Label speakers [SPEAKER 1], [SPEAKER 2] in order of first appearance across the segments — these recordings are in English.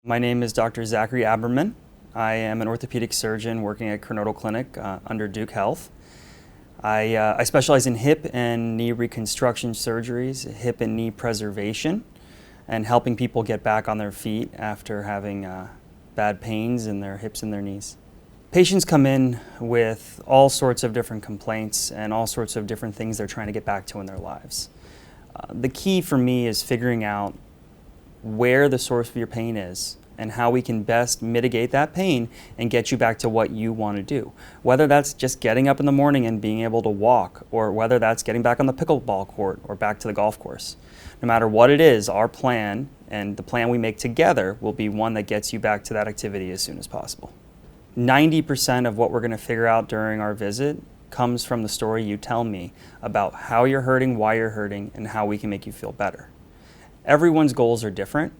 [SPEAKER 1] My name is Dr. Zachary Aberman. I am an orthopedic surgeon working at Coronado Clinic under Duke Health. I specialize in hip and knee reconstruction surgeries, hip and knee preservation, and helping people get back on their feet after having bad pains in their hips and their knees. Patients come in with all sorts of different complaints and all sorts of different things they're trying to get back to in their lives. The key for me is figuring out where the source of your pain is and how we can best mitigate that pain and get you back to what you want to do. Whether that's just getting up in the morning and being able to walk, or whether that's getting back on the pickleball court or back to the golf course. No matter what it is, our plan and the plan we make together will be one that gets you back to that activity as soon as possible. 90% of what we're going to figure out during our visit comes from the story you tell me about how you're hurting, why you're hurting, and how we can make you feel better. Everyone's goals are different,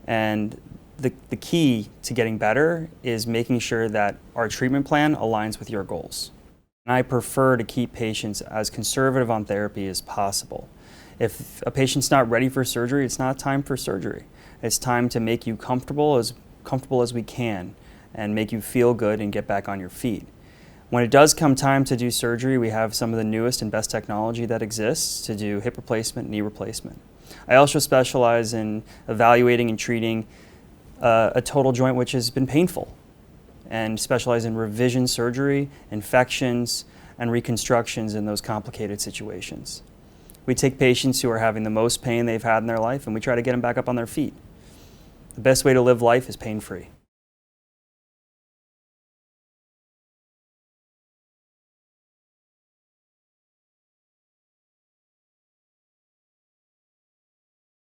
[SPEAKER 1] and the key to getting better is making sure that our treatment plan aligns with your goals. And I prefer to keep patients as conservative on therapy as possible. If a patient's not ready for surgery, it's not time for surgery. It's time to make you comfortable as we can and make you feel good and get back on your feet. When it does come time to do surgery, we have some of the newest and best technology that exists to do hip replacement, knee replacement. I also specialize in evaluating and treating a total joint which has been painful, and specialize in revision surgery, infections, and reconstructions in those complicated situations. We take patients who are having the most pain they've had in their life and we try to get them back up on their feet. The best way to live life is pain-free.